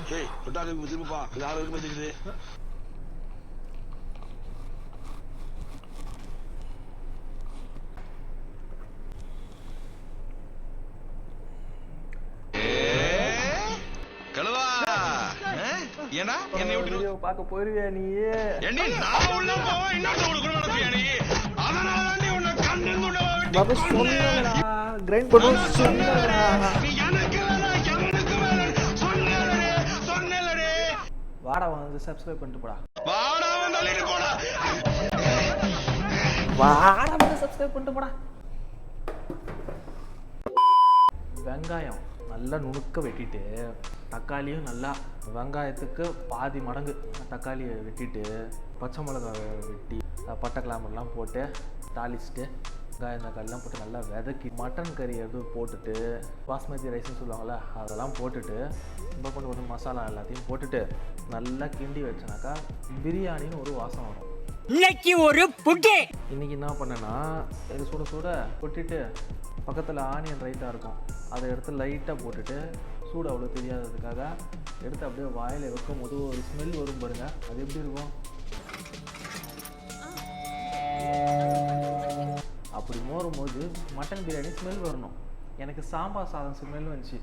டேய் விட்டாங்க திரும்பப்பா யாரும் இருக்கு வந்துக்குது கலவா ஏனா என்னை விட்டு வீடியோ பார்க்க போறியா நீ என்னை நான் உள்ள போவா இன்னொரு ஒரு குடும்பம் நடத்தியா நீ அதனால தான் நீ உன்னை கண்ணிருந்து உள்ள பாபு சொன்னடா கிரைண்ட் பண்ணு சொன்னடா நீ எனக்கு சொன்னேலடே வாடா வந்து சப்ஸ்கிரைப் பண்ணிட்டு போடா வாடா வந்து தள்ளிட்டு போடா வாடா வந்து சப்ஸ்கிரைப் பண்ணிட்டு போடா வெங்காயம் நல்லா நுணுக்க வெட்டிட்டு தக்காளியும் நல்லா வெங்காயத்துக்கு பாதி மடங்கு தக்காளியை வெட்டிட்டு பச்சை மிளகாய் வெட்டி பட்டை கிராம்பெல்லாம் போட்டு தாளிச்சுட்டு வெங்காயம் தக்காளிலாம் போட்டு நல்லா விதக்கி மட்டன் கறி எதுவும் போட்டுட்டு பாஸ்மதி ரைஸ்ன்னு சொல்லுவாங்கள்ல அதெல்லாம் போட்டுட்டு ரொம்ப கொஞ்சம் மசாலா எல்லாத்தையும் போட்டுட்டு நல்லா கிண்டி வச்சனாக்கா பிரியாணின்னு ஒரு வாசம் வரும். இன்னைக்கு ஒரு புட்டி இன்னைக்கு என்ன பண்ணேன்னா இது சுட சுட கொட்டிட்டு பக்கத்தில் ஆனியன் ரைட்டாக இருக்கும் அதை எடுத்து லைட்டாக போட்டுட்டு சூடு அவ்வளோ தெரியாததுக்காக எடுத்து அப்படியே வாயில் வைக்கும் போது ஒரு ஸ்மெல் வரும் பாருங்க. அது எப்படி இருக்கும்? அப்படி மோரும் போது மட்டன் பிரியாணி ஸ்மெல் வரணும். எனக்கு சாம்பார் சாதம் ஸ்மெல் வந்துச்சு.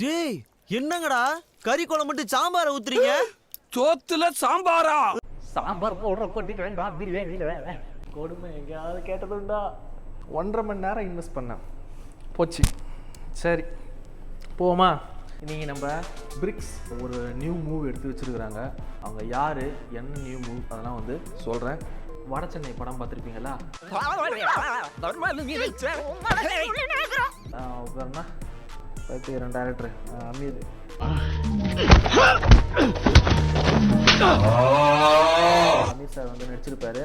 டேய் என்னங்கடா கறி குழம்பு மட்டும் சாம்பாரை ஊத்துறீங்க? சோத்துல சாம்பாரா? சாம்பார் போடுற கொட்டிட்டு வேண்டாம் பிரியாணி கொடுமை எங்கேயாவது கேட்டதுண்டா. 1.5 மணி நேரம் இன்வெஸ்ட் பண்ணேன், போச்சு. சரி போமா. இன்றைக்கி நம்ம பிரிக்ஸ் ஒரு நியூ மூவ் எடுத்து வச்சுருக்குறாங்க. அவங்க யார், என்ன நியூ மூவ் அதெல்லாம் வந்து சொல்கிறேன். வட சென்னை படம் பார்த்துருப்பீங்களா? அப்புறம்னா 2 டேரக்டர் அமீர் சார் வந்து நடிச்சிருப்பாரு.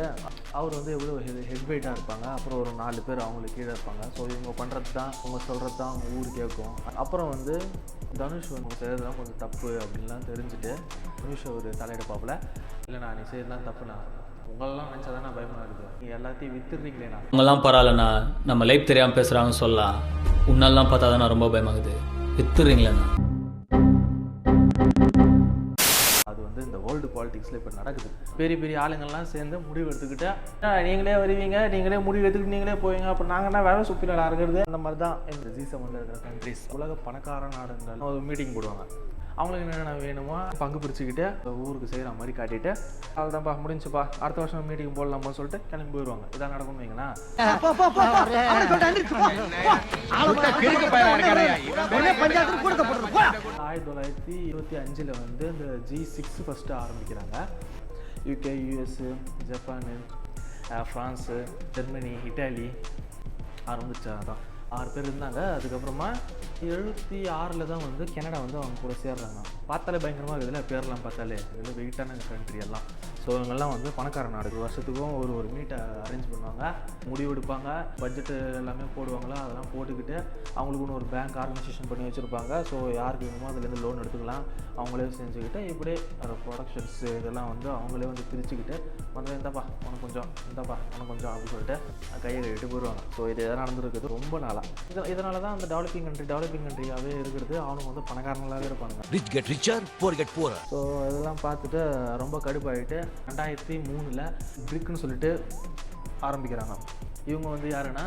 அவர் வந்து எவ்வளோ ஹெட் வெயிட்டாக இருப்பாங்க. அப்புறம் ஒரு 4 பேர் அவங்களுக்கு கீழே இருப்பாங்க. ஸோ இவங்க பண்ணுறது தான், அவங்க சொல்கிறது தான் அவங்க ஊர் கேட்கும். அப்புறம் வந்து தனுஷ் வந்து செய்கிறதுலாம் கொஞ்சம் தப்பு அப்படின்லாம் தெரிஞ்சுட்டு தனுஷ் ஒரு தலையெடுப்பாப்புல, இல்லைண்ணா நீ செய்யறதுலாம் தப்புண்ணா, உங்களெல்லாம் நினச்சா தானே பயமாக இருக்குது, நீங்கள் எல்லாத்தையும் வித்துடுறீங்களேண்ணா. உங்கெல்லாம் பரவாயில்லண்ணா, நம்ம லைஃப் தெரியாமல் பேசுகிறாங்கன்னு சொல்லலாம். உன்னெல்லாம் பார்த்தா தானே ரொம்ப பயமாகுது, வித்துடுறீங்களேண்ணா. அது வந்து இந்த வேர்ல்டு பாலிடிக்ஸில் இப்போ நடக்குது. பெரிய பெரிய ஆளுங்கள்லாம் சேர்ந்து முடிவு எடுத்துக்கிட்டு நீங்களே வருவீங்க, நீங்களே முடிவு எடுத்துக்கிட்டு நீங்களே போவீங்க, அப்புறம் நாங்கன்னா வேலை சுப்பினலாக இருக்கிறது. அந்த மாதிரி தான் இந்த G7 இருக்கிற கண்ட்ரிஸ், உலக பணக்கார நாடுங்கள் ஒரு மீட்டிங் போடுவாங்க. அவங்களுக்கு என்னென்ன வேணுமோ பங்கு பிரிச்சுக்கிட்டு ஊருக்கு செய்கிற மாதிரி காட்டிட்டு அதுதான்ப்பா முடிஞ்சுப்பா அடுத்த வருஷம் மீட்டிங் போடலாமா சொல்லிட்டு கிளம்பி போயிடுவாங்க. இதான் நடக்கும் வைங்களா. 1925 வந்து இந்த G6 ஃபஸ்ட்டு ஆரம்பிக்கிறாங்க. UK, US, Japan, France, Germany, Italy ஆரம்பிச்சா தான் 6 பேர் இருந்தாங்க. அதுக்கப்புறமா 76 தான் வந்து கனடா வந்து அவங்க கூட சேர்றாங்க. பார்த்தாலே பயங்கரமாக இருக்குதுல்ல, பேர்லாம் பார்த்தாலே இதில் வெயிட்டான கண்ட்ரி எல்லாம். ஸோ இவங்கெல்லாம் வந்து பணக்கார நாடு. வருஷத்துக்கும் ஒரு மீட்டை அரேஞ்ச் பண்ணுவாங்க, முடிவு எடுப்பாங்க, பட்ஜெட்டு எல்லாமே போடுவாங்களா, அதெல்லாம் போட்டுக்கிட்டு அவங்களுக்குன்னு ஒரு பேங்க் ஆர்கனைசேஷன் பண்ணி வச்சுருப்பாங்க. ஸோ யாருக்கு வேணுமோ அதுலேருந்து லோன் எடுத்துக்கலாம், அவங்களே செஞ்சுக்கிட்டு இப்படியே ப்ரொடக்ஷன்ஸ் இதெல்லாம் வந்து அவங்களே வந்து பிரிச்சுக்கிட்டு வந்து இந்தாப்பா உனக்கு கொஞ்சம், இந்தாப்பா உனக்கு கொஞ்சம் அப்படின்னு சொல்லிட்டு கையை கழிட்டு போயிடுவாங்க. ஸோ இது எதாவது நடந்துருக்குது ரொம்ப நாளாக. இதனால தான் அந்த டெவலப்பிங் கண்ட்ரியாகவே இருக்கிறது. அவனுக்கு வந்து பணக்காரங்களாகவே இருப்பானுங்க. ஸோ இதெல்லாம் பார்த்துட்டு ரொம்ப கடுப்பாகிட்டு 2003 பிரிக்னு சொல்லிட்டு ஆரம்பிக்கிறாங்க. இவங்க வந்து யாருன்னா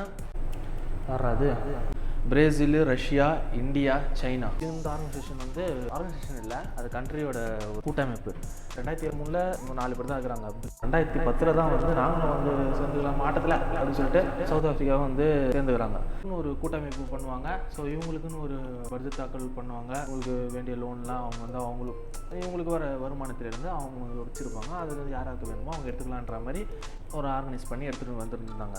யாராது பிரேசில், ரஷ்யா, இந்தியா, சைனா. இந்த ஆர்கனைசேஷன் வந்து ஆர்கனைசேஷன் இல்லை, அது கண்ட்ரியோட கூட்டமைப்பு. 2003 4 பேர் தான் இருக்கிறாங்க. 2010 தான் வந்து நாங்களும் வந்து சேர்ந்துக்கலாம் மாட்டத்தில் அப்படின்னு சொல்லிட்டு சவுத் ஆஃப்ரிக்காவை வந்து சேர்ந்துக்கிறாங்க. ஒரு கூட்டமைப்பு பண்ணுவாங்க. ஸோ இவங்களுக்குன்னு ஒரு பட்ஜெட் தாக்கல் பண்ணுவாங்க. அவங்களுக்கு வேண்டிய லோன்லாம் அவங்க வந்து இவங்களுக்கு வர வருமானத்திலேருந்து அவங்க வச்சுருப்பாங்க. அதுலேருந்து யாராவது வேணுமோ அவங்க எடுத்துக்கலான்ற மாதிரி ஒரு ஆர்கனைஸ் பண்ணி எடுத்துகிட்டு வந்துருந்தாங்க.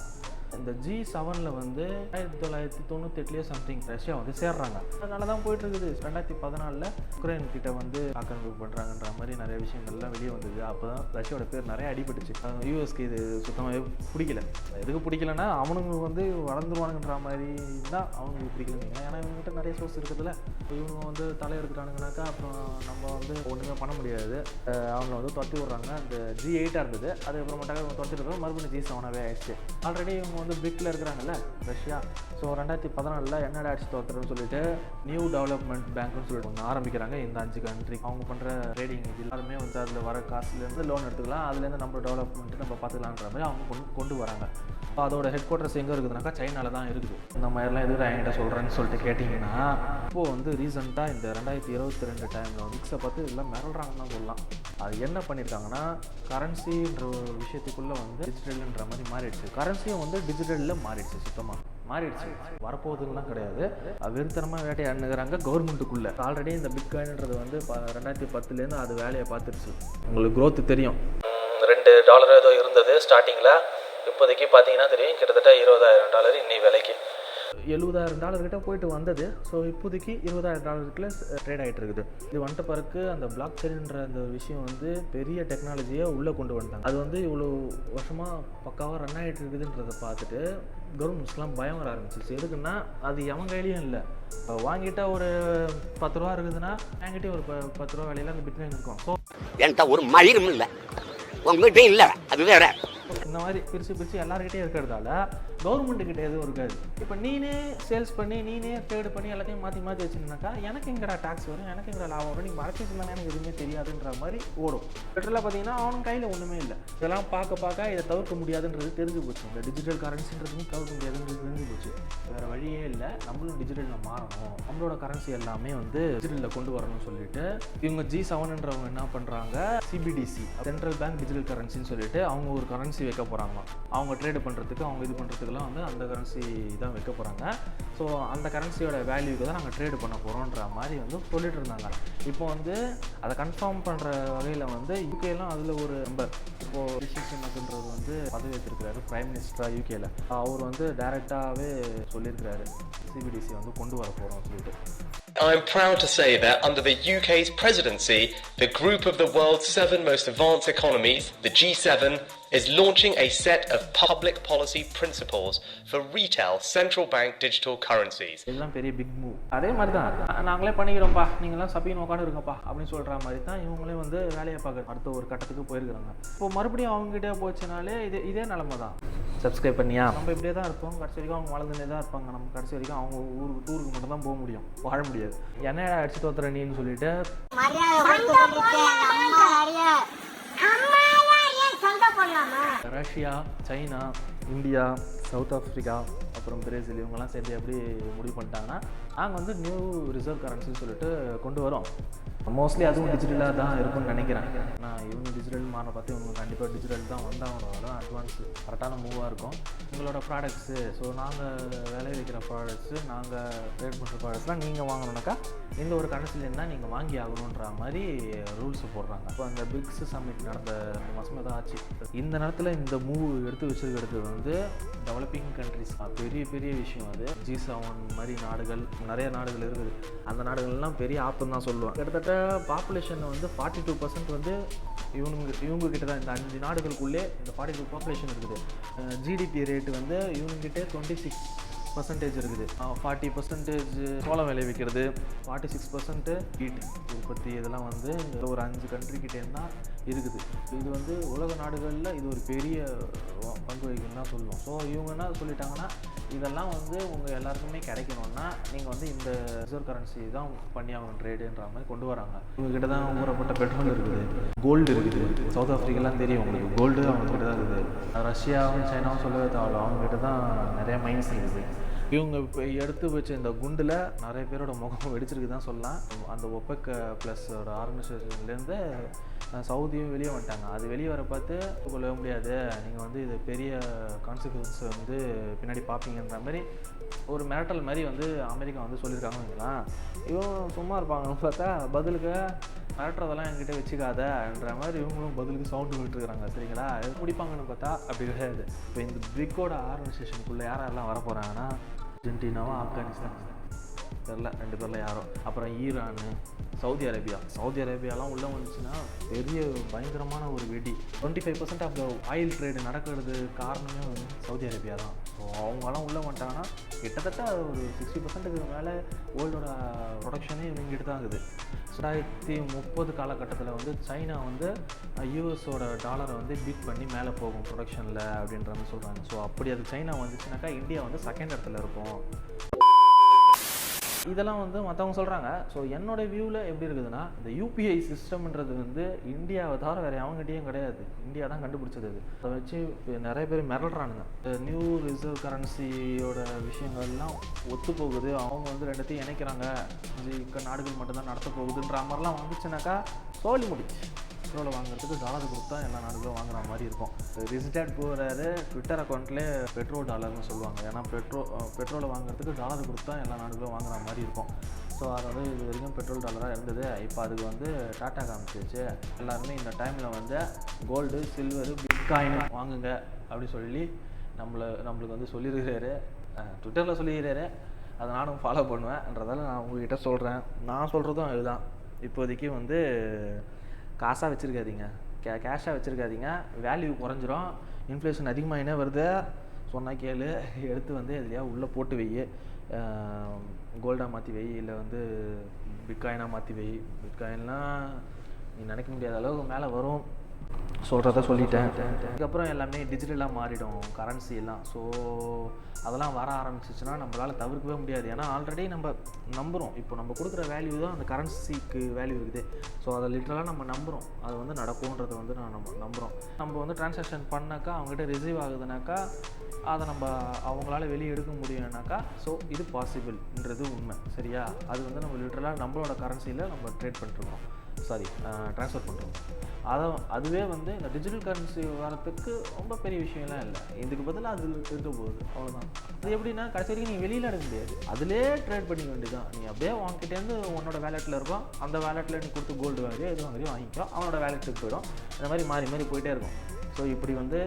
இந்த G7 வந்து 1998 சம்திங் ரஷ்யா வந்து சேர்றாங்க. அதனால தான் போயிட்டு இருக்குது. 2014 உக்ரைன் கிட்ட வந்து ஆக்கிரமிப்பு பண்ணுறாங்கன்ற மாதிரி நிறைய விஷயங்கள்லாம் வெளியே வந்தது. அப்போ தான் ரஷ்யாவோட பேர் நிறைய அடிபட்டுச்சு. யூஎஸ்க்கு இது சுத்தமாகவே பிடிக்கல. எதுக்கு பிடிக்கலன்னா அவனுங்க வந்து வளர்ந்துருவானுங்கன்ற மாதிரி தான் அவங்களுக்கு பிடிக்கலங்க. ஏன்னா இவங்ககிட்ட நிறைய சோர்ஸ் இருக்குதுல்ல. இவங்க வந்து தலையெடுத்துட்டானுங்கனாக்கா அப்புறம் நம்ம வந்து ஒன்றுமே பண்ண முடியாது. அவங்கள வந்து தொட்டி விட்றாங்க. அந்த G8 இருந்தது, அதுக்கப்புறமேட்டாக துரத்திட்டு மறுபடியும் G7 ஆகிடுச்சு. ஆல்ரெடி இவங்க வந்து பிரிக்கில் இருக்கிறாங்கல்ல ரஷ்யா. ஸோ 2014 என்னடா அடிச்சு தோத்துறன்னு சொல்லிட்டு நியூ டெவலப்மெண்ட் பேங்க்னு சொல்லிட்டு ஒன்று ஆரம்பிக்கிறாங்க இந்த 5 கண்ட்ரி. அவங்க பண்ணுற ட்ரேடிங் இது எல்லாருமே வந்து அதில் வர காசுலேருந்து லோன் எடுத்துக்கலாம், அதுலேருந்து நம்ம டெவலப்மெண்ட்டு நம்ம பார்த்துக்கலான்ற மாதிரி அவங்க கொண்டு வராங்க. அதோட ஹெட் குவார்ட்டர்ஸ் எங்கே இருக்குதுனாக்கா சைனாவில் தான் இருக்குது. இந்த மாதிரிலாம் எதுவும் என்கிட்ட சொல்கிறேன்னு சொல்லிட்டு கேட்டிங்கன்னா, இப்போது வந்து ரீசெண்டாக இந்த 2022 டைமில் வந்து மிக்ஸை பார்த்து எல்லாம் மிரள்றாங்கன்னு தான் சொல்லலாம். அது என்ன பண்ணியிருக்காங்கன்னா, கரன்சின்ற ஒரு விஷயத்துக்குள்ளே வந்து டிஜிட்டல்ன்ற மாதிரி மாறிடுச்சு. கரன்சியும் வந்து டிஜிட்டலில் மாறிடுச்சு, சுத்தமாக மாறிடுச்சு. வரப்போகுதுலாம் கிடையாது, வெறுத்தனமாக வேட்டையாடுனுங்கிறாங்க கவர்மெண்ட்டுக்குள்ளே. ஆல்ரெடி இந்த பிட்காயின்ன்றது வந்து 2010 அது வேலையை பார்த்துருச்சு. உங்களுக்கு க்ரோத்து தெரியும், $2 ஏதோ இருந்தது ஸ்டார்டிங்கில். இப்போதைக்கு பார்த்தீங்கன்னா தெரியும், கிட்டத்தட்ட $20,000 இன்னைக்கு விலைக்கு. $70,000 கிட்ட போயிட்டு வந்தது. ஸோ இப்போதைக்கு $20,000 ட்ரேட் ஆகிட்டு இருக்குது. இது வந்துட்ட பிறகு அந்த பிளாக் செயின்ன்ற அந்த விஷயம் வந்து பெரிய டெக்னாலஜியை உள்ளே கொண்டு வந்துட்டாங்க. அது வந்து இவ்வளோ வருஷமாக பக்காவாக ரன் ஆகிட்டு இருக்குதுன்றதை பார்த்துட்டு கவர்மெண்ட்ஸ்லாம் பயம் வர ஆரம்பிச்சிச்சு. எதுக்குன்னா அது எவன் கையிலையும் இல்லை. வாங்கிட்டா ஒரு $10 இருக்குதுன்னா என்கிட்டே ஒரு $10 வேலையில் அந்த பிட்காயின் இருக்கும். ஸோ என்கிட்ட ஒரு மயிரும் இல்லை, உங்கள்கிட்ட இல்லை, அது வேற. இந்த மாதிரி பிரித்து எல்லாருக்கிட்டே இருக்கிறதால கவர்மெண்ட்டுக்கிட்ட எதுவும் இருக்காது. இப்போ நீனே சேல்ஸ் பண்ணி நீனே ட்ரேடு பண்ணி எல்லாத்தையும் மாற்றி வச்சுருந்தாக்கா எனக்கு எங்கடா டேக்ஸ் வரும், எனக்கு எங்கடா லாபம் வரும், நீ மறைச்சி சொன்னாங்க எனக்கு எதுவுமே தெரியாதுன்ற மாதிரி ஓடும். பெட்ரோலில் பார்த்தீங்கன்னா அவனுக்கு கையில் ஒன்றுமே இல்லை. இதெல்லாம் பார்க்க இதை தவிர்க்க முடியாதுன்றது தெரிஞ்சு போச்சு. இந்த டிஜிட்டல் கரன்சின்றதுக்கும் தவிர்க்க முடியாதுன்றது தெரிஞ்சு போச்சு. வேறு வழியே இல்லை, நம்மளும் டிஜிட்டலில் மாறணும், நம்மளோட கரன்சி எல்லாமே வந்து டிஜிட்டலில் கொண்டு வரணும்னு சொல்லிட்டு இவங்க G7ன்றவங்க என்ன பண்ணுறாங்க, CBDC சென்ட்ரல் பேங்க் டிஜிட்டல் கரன்சின்னு சொல்லிட்டு அவங்க ஒரு கரன்சி வைக்க போகிறாங்களாம். அவங்க ட்ரேடு பண்ணுறதுக்கு அவங்க இது பண்ணுறதுக்குலாம் வந்து அந்த கரன்சி தான் வைக்க போகிறாங்க. ஸோ அந்த கரன்சியோட வேல்யூக்கு தான் நாங்கள் ட்ரேடு பண்ண போகிறோன்ற மாதிரி வந்து சொல்லிட்டு இருந்தாங்க. இப்போ வந்து அதை கன்ஃபார்ம் பண்ணுற வகையில் வந்து யூகேலாம் அதில் ஒரு நம்பர். இப்போது ரிஷி சுனக்ன்றது வந்து பதவி வச்சிருக்கிறாரு பிரைம் மினிஸ்டராக யூகேல. அவர் வந்து டைரெக்டாகவே சொல்லியிருக்கிறாரு CBDC வந்து கொண்டு வர போகிறோம்னு சொல்லிட்டு. I'm proud to say that under the UK's presidency, the group of the world's 7 most advanced economies, the G7, is launching a set of public policy principles for retail central bank digital currencies. இதெல்லாம் பெரிய big move. அதே மாதிரி தான் நாங்களே பண்ணிக்கிறோம்ப்பா, நீங்களாம் சப்பின்னு உட்காந்து இருங்கப்பா அப்படின்னு சொல்கிற மாதிரி தான் இவங்களே வந்து வேலையை பார்க்க அடுத்த ஒரு கட்டத்துக்கு போயிருக்கிறாங்க. இப்போ மறுபடியும் அவங்ககிட்டே போச்சுனாலே இதே நிலமை தான். சப்ஸ்கிரைப் பண்ணியா, நம்ம இப்படியே தான் இருப்போம் கடைசி வரைக்கும். அவங்க வளர்ந்துட்டே தான் இருப்பாங்க. நம்ம கடைசி வரைக்கும் அவங்க டூருக்கு மட்டும் தான் போக முடியும், வாழ முடியாது. என்ன அடிச்சு தோத்துற நீன்னு சொல்லிட்டு Russia, China, India, south Africa, அப்புறம் பிரேசில் இவங்கெல்லாம் சேர்ந்து எப்படி முடிவு பண்ணிட்டாங்கன்னா நாங்கள் வந்து நியூ ரிசர்வ் கரன்சின்னு சொல்லிட்டு கொண்டு வரோம். மோஸ்ட்லி அதுவும் டிஜிட்டலாக தான் இருக்கும்னு நினைக்கிறேன். நான் இவங்க டிஜிட்டல் மாற பார்த்து இவங்க கண்டிப்பாக டிஜிட்டல் தான் வந்தாகணும். அதான் அட்வான்ஸ் கரெக்டான மூவாக இருக்கும். உங்களோட ப்ராடக்ட்ஸு, ஸோ நாங்கள் விளைய வைக்கிற ப்ராடக்ட்ஸு, நாங்கள் ட்ரேட் பண்ணுற ப்ராடக்ட்ஸ்லாம் நீங்கள் வாங்கணுன்னாக்கா இந்த ஒரு கரன்சிலேருந்து தான் நீங்கள் வாங்கி ஆகணுன்ற மாதிரி ரூல்ஸ் போடுறாங்க. இப்போ அந்த பிரிக்ஸ் சம்மிட் நடந்த 2 மாதமாக தான் ஆச்சு. இந்த நேரத்தில் இந்த மூவ் எடுத்து வச்சுருக்கிறது வந்து டெவலப்பிங் கண்ட்ரிஸ் பெரிய விஷயம். அது G7 மாதிரி நாடுகள், நிறைய நாடுகள் இருக்குது. அந்த நாடுகள்லாம் பெரிய ஆப்புன்னு தான் சொல்லுவேன். கிட்டத்தட்ட பாப்புலேஷன் வந்து 42% வந்து இவங்ககிட்ட தான். இந்த 5 நாடுகளுக்குள்ளே இந்த 42 பாப்புலேஷன் இருக்குது. GDP ரேட்டு வந்து இவங்ககிட்ட 26% இருக்குது. 40% சோளம் விளைவிக்கிறது, 46% வீட் உற்பத்தி, இதெல்லாம் வந்து ஒரு 5 கண்ட்ரிக்கிட்டேருந்து தான் இருக்குது. இது வந்து உலக நாடுகளில் இது ஒரு பெரிய பங்கு வகிக்குன்னு தான் சொல்லுவோம். ஸோ இவங்க என்ன சொல்லிட்டாங்கன்னா, இதெல்லாம் வந்து உங்கள் எல்லாருக்குமே கிடைக்கணும்னா நீங்கள் வந்து இந்த ரிசர்வ் கரன்சி தான் பண்ணி ஆகணும் ட்ரேடுன்ற மாதிரி கொண்டு வராங்க. இவங்ககிட்ட தான் ஊறப்பட்ட பெட்ரோல் இருக்குது, கோல்டு இருக்குது. சவுத் ஆஃப்ரிக்காலாம் தெரியும் உங்களுக்கு, கோல்டு அவங்ககிட்ட தான் இருக்குது. ரஷ்யாவும் சைனாவும் சொல்லவே தேவையில்ல, அவங்ககிட்ட தான் நிறைய மைன்ஸ் இருக்குது. இவங்க இப்போ எடுத்து வச்ச இந்த குண்டில் நிறைய பேரோட முகம் வெடிச்சிருக்கு தான் சொல்லலாம். அந்த OPEC ப்ளஸோட ஆர்கனைசேஷன்லேருந்து சவுதியும் வெளியே வந்துட்டாங்க. அது வெளியே வர பார்த்து கொள்ளவே முடியாது, நீங்கள் வந்து இது பெரிய கான்சிக்வன்ஸ் வந்து பின்னாடி பார்ப்பீங்கன்ற மாதிரி ஒரு மிரட்டல் மாதிரி வந்து அமெரிக்கா வந்து சொல்லியிருக்காங்கன்னா, இவங்க சும்மா இருப்பாங்கன்னு பார்த்தா பதிலுக்கு மிரட்டுறதெல்லாம் என்கிட்ட வச்சுக்காதன்ற மாதிரி இவங்களும் பதிலுக்கு சவுண்டு விட்டுருக்குறாங்க. சரிங்களா, முடிப்பாங்கன்னு பார்த்தா அப்படி கிடையாது. இப்போ இந்த பிரிக்கோட ஆர்கனைசேஷனுக்குள்ளே யாரெல்லாம் வர போகிறாங்கன்னா, அர்ஜென்டினாவும் ஆப்கானிஸ்தான் தெரில, 2 பேரில் யாரோ. அப்புறம் ஈரான், சவுதி அரேபியாலாம் உள்ளே வந்துச்சுன்னா பெரிய பயங்கரமான ஒரு வெடி. 25% ஆஃப் த ஆயில் ட்ரேடு நடக்கிறது காரணமே வந்து சவுதி அரேபியா தான். ஸோ அவங்களாம் உள்ளே வந்துட்டாங்கன்னா கிட்டத்தட்ட ஒரு 60%க்கு மேலே வேர்ல்டோட ப்ரொடக்ஷனே இவங்ககிட்ட தான் இருக்குது. 2030 காலகட்டத்தில் வந்து சைனா வந்து யூஎஸோட டாலரை வந்து பீட் பண்ணி மேலே போகும் ப்ரொடக்ஷனில் அப்படின்ற மாதிரி சொல்கிறாங்க. ஸோ அப்படி அது சைனா வந்துச்சுனாக்கா இந்தியா வந்து செகண்ட் இடத்துல இருக்கும். இதெல்லாம் வந்து மற்றவங்க சொல்கிறாங்க. ஸோ என்னோடய வியூவில் எப்படி இருக்குதுன்னா, இந்த யூபிஐ சிஸ்டம்ன்றது வந்து இந்தியாவை தவிர வேறு அவங்ககிட்டயும் கிடையாது. இந்தியா தான் கண்டுபிடிச்சது. அது அதை வச்சு நிறைய பேர் மிரள்றானுங்க. நியூ ரிசர்வ் கரன்சியோட விஷயங்கள்லாம் ஒத்து போகுது, அவங்க வந்து ரெண்டத்தையும் இணைக்கிறாங்க, 5 நாடுகள் மட்டும்தான் நடத்த போகுதுன்ற மாதிரிலாம் வந்துச்சுனாக்கா சோழி முடிச்சு. பெட்ரோலை வாங்குறதுக்கு டாலர் கொடுத்தா எல்லா நாடுகளும் வாங்குற மாதிரி இருக்கும். ரிசிடட் போகிறாரு ட்விட்டர் அக்கௌண்ட்லேயே பெட்ரோல் டாலர்னு சொல்லுவாங்க. ஏன்னா பெட்ரோலை வாங்குறதுக்கு டாலர் கொடுத்தா எல்லா நாடுகளும் வாங்குற மாதிரி இருக்கும். ஸோ அது வந்து இது வரைக்கும் பெட்ரோல் டாலராக இருந்தது. இப்போ அதுக்கு வந்து டாட்டா காமிச்சிச்சு. எல்லாருமே இந்த டைமில் வந்து கோல்டு, சில்வரு, பிட்காயின் வாங்குங்க அப்படின்னு சொல்லி நம்மளுக்கு வந்து சொல்லியிருக்கிறாரு. ட்விட்டரில் சொல்லியிருக்கிறாரு. அதை நானும் ஃபாலோ பண்ணுவேன்றதால நான் உங்ககிட்ட சொல்கிறேன். நான் சொல்கிறதும் அதுதான். இப்போதைக்கு வந்து காசாக வச்சுருக்காதீங்க, கேஷாக வச்சுருக்காதீங்க. வேல்யூ குறைஞ்சிரும். இன்ஃப்ளேஷன் அதிகமாகினே வருது. சொன்னால் கேளு, எடுத்து வந்து எதுலையா உள்ளே போட்டு வை. கோல்டாக மாற்றி வை, இல்லை வந்து பிட்காயினாக மாற்றி வை. பிட்காயின்லாம் நீ நினைக்க முடியாத அளவுக்கு மேலே வரும். சொல்கிறத சொல்லிட்டேன். அதுக்கப்புறம் எல்லாமே டிஜிட்டலாக மாறிடும் கரன்சி எல்லாம். ஸோ அதெல்லாம் வர ஆரம்பிச்சிச்சுன்னா நம்மளால் தவிர்க்கவே முடியாது. ஏன்னா ஆல்ரெடி நம்ம நம்புகிறோம். இப்போ நம்ம கொடுக்குற வேல்யூ தான் அந்த கரன்சிக்கு வேல்யூ இருக்குது. ஸோ அதை லிட்டரலாக நம்ம நம்புகிறோம். அது வந்து நடக்கும்ன்றதை வந்து நம்ம நம்புகிறோம். நம்ம வந்து டிரான்சாக்ஷன் பண்ணாக்கா அவங்ககிட்ட ரிசீவ் ஆகுதுனாக்கா அதை நம்ம அவங்களால வெளியே எடுக்க முடியும்னாக்கா ஸோ இது பாசிபிள்ன்றது உண்மை. சரியா? அது வந்து நம்ம லிட்டரலாக நம்மளோட கரன்சியில் நம்ம ட்ரேட் பண்ணிட்டுருக்கோம். ட்ரான்ஸ்ஃபர் பண்ணுறோம். அதுவே வந்து இந்த டிஜிட்டல் கரன்சி வரத்துக்கு ரொம்ப பெரிய விஷயம்லாம் இல்லை. இதுக்கு பதிலாக அதில் இருக்க போகுது, அவ்வளோதான். அது எப்படின்னா கடைசி வரைக்கும் நீ வெளியில் எடுக்க முடியாது, அதிலே ட்ரேட் பண்ணிக்க வேண்டியதான். நீ அப்படியே வாங்கிட்டேருந்து உன்னோட வேலெட்டில் இருக்கும், அந்த வேலெட்டில் நீ கொடுத்து கோல்டு வாங்கியோ எது வாங்கியோ வாங்கிக்கோ, அவனோட வேலெட்டுக்கு போயிடும். இந்த மாதிரி மாறி போயிட்டே இருக்கும். ஸோ இப்படி வந்து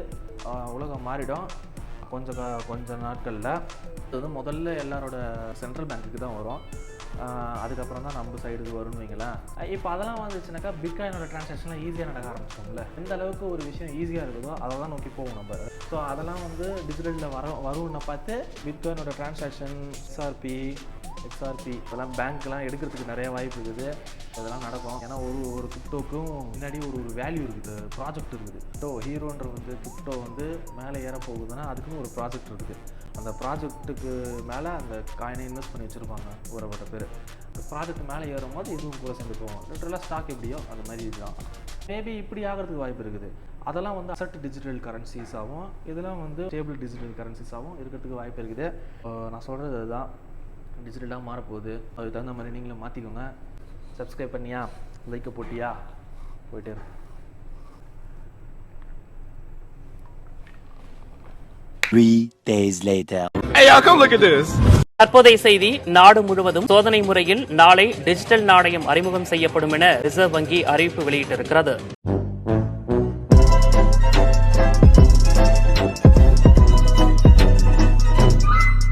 உலகம் மாறிடும் கொஞ்சம் நாட்களில். இது வந்து முதல்ல எல்லாரோட சென்ட்ரல் பேங்க்குக்கு தான் வரும். அதுக்கப்புறம் தான் நம்ம சைடுக்கு வரும்னு வைங்களேன். இப்போ அதெல்லாம் வந்துச்சுனாக்கா பிட்காயினோட ட்ரான்சாக்ஷன்லாம் ஈஸியாக நடக்க ஆரம்பிச்சோம்ல. எந்த அளவுக்கு ஒரு விஷயம் ஈஸியாக இருக்குதோ அதை தான் நோக்கி போகும் நம்ம. ஸோ அதெல்லாம் வந்து டிஜிட்டலில் வரும்னு பார்த்து பிட்காயினோட ட்ரான்சாக்ஷன் XRP இதெல்லாம் பேங்க்லாம் எடுக்கிறதுக்கு நிறைய வாய்ப்பு இருக்குது. அதெல்லாம் நடக்கும். ஏன்னா ஒரு கிரிப்டோக்கும் முன்னாடி ஒரு வேல்யூ இருக்குது, ப்ராஜெக்ட் இருக்குது. ஹீரோன்ற வந்து கிரிப்டோ வந்து மேலே ஏற போகுதுன்னா அதுக்குன்னு ஒரு ப்ராஜெக்ட் இருக்குது. அந்த ப்ராஜெக்ட்டுக்கு மேலே அந்த காயினை இன்வெஸ்ட் பண்ணி வச்சுருப்பாங்க ஒரு பேர். அந்த ப்ராஜெக்ட் மேலே ஏறும் போது இதுவும் கூட சேர்ந்து போகும். லிட்டரலாக ஸ்டாக் எப்படியோ அந்த மாதிரி இதுதான். மேபி இப்படி ஆகிறதுக்கு வாய்ப்பு இருக்குது. அதெல்லாம் வந்து அசட் டிஜிட்டல் கரன்சிஸாகவும் இதெல்லாம் வந்து ஸ்டேபிள் டிஜிட்டல் கரன்சிஸாகவும் இருக்கிறதுக்கு வாய்ப்பு இருக்குது. நான் சொல்கிறது அதுதான். டிஜிட்டலாக மாறப்போகுது. அதுக்கு தகுந்த மாதிரி நீங்களும் மாற்றிக்கோங்க. சப்ஸ்கிரைப் பண்ணியா, லைக்கை போட்டியா, போயிட்டே இருக்கும். 3 days later. Hey, y'all, come look at this. தற்போதைய செய்தி. நாடு முழுவதும் சோதனை முறையில் நாளை டிஜிட்டல் நாணயம் அறிமுகம் செய்யப்படும் என ரிசர்வ் வங்கி அறிவிப்பு வெளியிட்டிருக்கிறது.